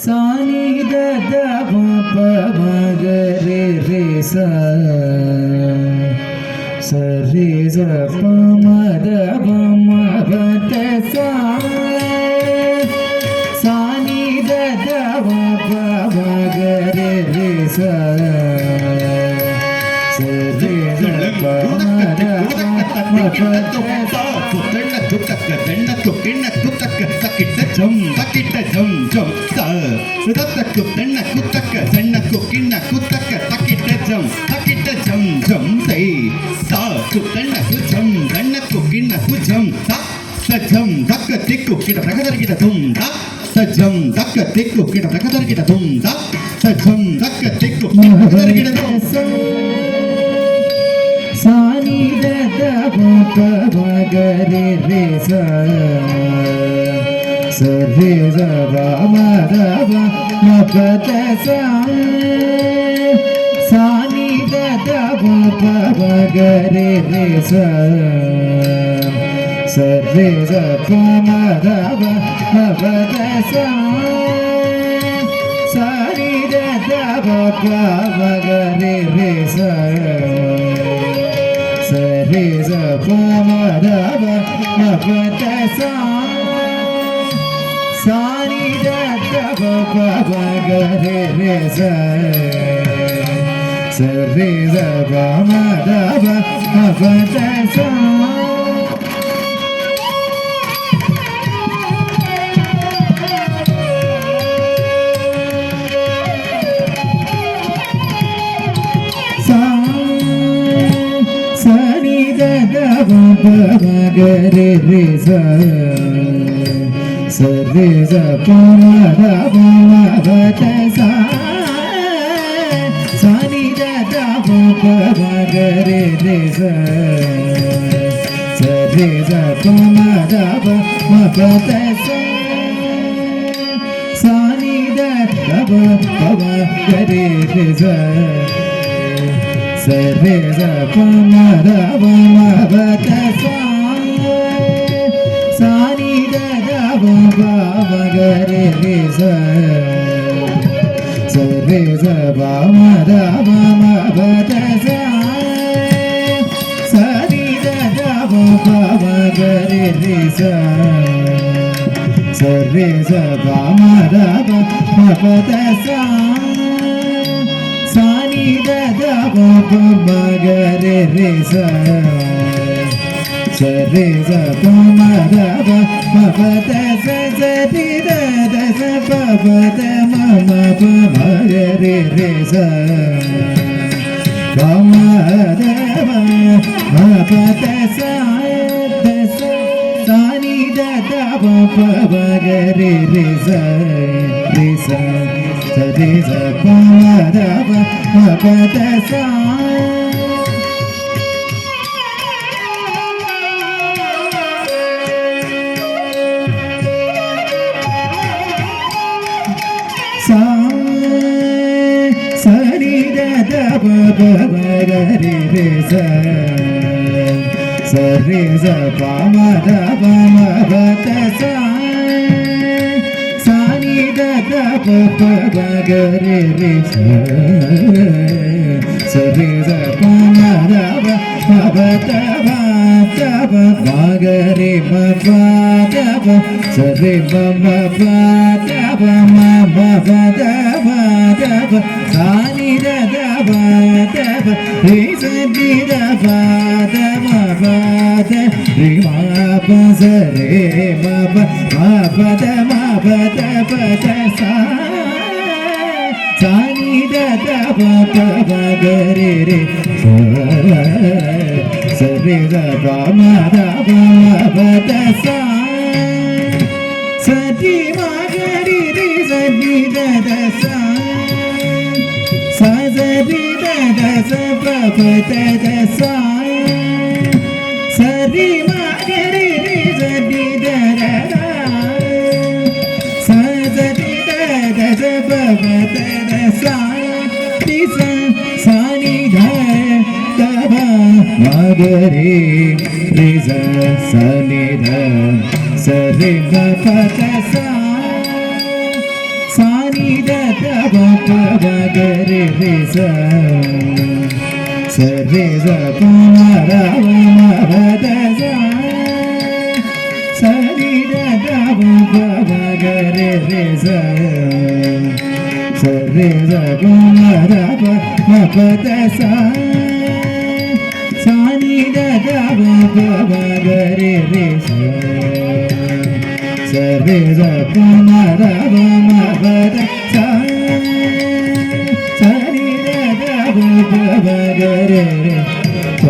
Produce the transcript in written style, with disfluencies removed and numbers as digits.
ಸಾನಿ the ಪ ಮ ಗ ರೇ ರೇ ಸ ರೇ ಸ ಪ ಮ ದ ಪ ಮ ಪ ತ ಸಾ ಸಾನಿ ದ ಪ ಮ ಗ ರೇ ರೇ ಸ ರೇ ಸ ಪ ಮ ದ ಪ ಮ ಪ ತ ಸಾ தென்னக்கு கிண்ணக்கு தக்க தக்கிட்ட ஜம் தக்கிட்ட ஜம் ஜம் த சுதத்தக்கு தென்னக்கு தக்க தென்னக்கு கிண்ணக்கு தக்க தக்கிட்ட ஜம் தை சா தென்னக்கு ஜம் தென்னக்கு கிண்ணக்கு ஜம் த ஜம் தக்க திக்கு கிட்ட தகதர்கிட்ட தும் த ஜம் தக்க திக்கு கிட்ட தகதர்கிட்ட தும் த ஜம் தக்க திக்கு கிட்ட தகதர்கிட்ட தும் ಸಾನಿ ದ ಪ ಮ ಗ ರೇ ರೇ ಸ ರೇ ಸ ಪ ಮ ದ ಪ ಮ ಪ ತ ಸಾ ಸಾನಿ ದ ಪ ಮ ಗ ರೇ ರೇ ಸ ರೇ ಸ ಪ ಮ ದ ಪ ಮ ಪ ತ ಸಾ ಸಾನಿ ದ ಪ ಮ ಗ ರೇ ರೇ ಸ ರೇ ಸ ಪ ಮ ದ ಪ ಮ ಪ ತ ಸಾ ಸಾನಿ ದ ಪ ಮ ಗ ರೇ ರೇ ಸ ರೇ ಸ ಪ ಮ ದ ಪ ಮ ಪ ತ ಸಾ ಸಾನಿ ದ ಪ ಮ ಗ ರೇ ರೇ ಸ ರೇ ಸ ಪ ಮ ದ ಪ ಮ ಪ ತ ಸಾ ಸಾನಿ ದ ಪ ಮ ಗ ರೇ ರೇ ಸ ರೇ ಸ ಪ ಮ ದ ಪ ಮ ಪ ತ ಸಾ ಸಾನಿ ದ ಪ ಮ ಗ ರೇ ರೇ ಸ ರೇ ಸ ಪ ಮ ದ ಪ ಮ ಪ ತ ಸಾ ಸಾನಿ ದ ಪ ಮ ಗ ರೇ ರೇ ಸ ರೇ ಸ ಪ ಮ ದ ಪ ಮ ಪ ತ ಸಾ ಸಾನಿ ದ ಪ ಮ ಗ ರೇ ರೇ ಸ ರೇ ಸ ಪ ಮ ದ ಪ ಮ ಪ ತ ಸಾ ಸಾನಿ ದ ಪ ಮ ಗ ರೇ ರೇ ಸ ರೇ ಸ ಪ ಮ ದ ಪ ಮ ಪ ತ ಸ ರಿ ದ ದ ಸ ಪ ಪ ತ ಮ ಮ ಪ ಮ ಗ ರೇ ರೇ ಸ ಪ ಮ ದ ಪ ಮ ಪ ತ ಸ ಸಾನಿ ದ ಪ ಮ ಗ ರೇ ರೇ ಸ ರೇ ಸ ರೇ ಸ ಪ ಮ ದ ಪ ಮ ಪ ತ ಸಾ ಸಾನಿ ದ ಪ ಮ ಗ ರೇ ರೇ ಸ ರೇ ಸ ಪ ಮ ದ ಪ ಮ ಪ ತ ಸಾ ಸಾನಿ ದ ಪ ಮ ಗ ರೇ ರೇ ಸ ರೇ ಸ ಪ ಮ ದ ಪ ಮ ಪ ತ ಪ ತ ಪ ಮ ಗ ರೇ ಮ ಪ ತ ಪ ರೇ ಮ ಮ ಪ ತ ಪ ಮ ಮ ಪ ದ ಪ ತ ಪ ಸಾನಿ ದ ಪ ತ ಪ ರೇ ಸ ನಿ ದ ಪ ತ ಮ ಪ ತ ರೇ ಮ ಪ ಸ ರೇ ಮ ಪ ಮ ಪ ದ ಮ ಪ ತ ಪ ತ ಸಾ ಸಾನಿ ದ ಪ ಮ ಗ ರೇ ರೇ ಸ ರೇ ಸ ಪ ಮ ದ ಪ ಮ ಪ ತ ಸಾ ಸರಿ ಮ ಗ ರೇ ರೇ ಸ ನಿ ದ ದ ಸಾ ಸ ರಿ ದ ದ ಸ ಪ ಪ ತ ದ ಸಾ ಸರಿ ಮ ಗ ರೇ ರೇ ಸ ನಿ ದ ದ ಸ ರಿ ದ ದ ಸ ಪ ಪ ತ ದ ಸಾ ರಿ ಸ ಸಾನಿ ಧ ದ ಪ ಮ ಗ ರೇ ರೇ ಸ ಸ ನಿ ಧ ಸ ರೇ ಮ ಪ ತ ಸಾ ಸಾನಿ ದ ದ ಪ ಪ ಮ ಗ ರಿ ರಿ ಸ ಸ ರಿ ಸ ಪ ಮ ರ ವ ಮ ಪ ದ ಸ ಸ ರಿ ದ ದ ಪ ಪ ಮ ಗ ರಿ ರಿ ಸ ಸ ರಿ ಸ ಪ ಮ ರ ಪ ಮ ಪ ದ ಸ ಸ ನಿ ದ ದ ಪ ಪ ಮ ಗ ರಿ ರಿ ಸ ಸ ರಿ ಸ ಪ ಮ ರ ಪ ಮ ಪ ದ ಸ ಸ ನಿ ದ ದ ಪ ಪ ಮ ಗ ರಿ ರಿ ಸ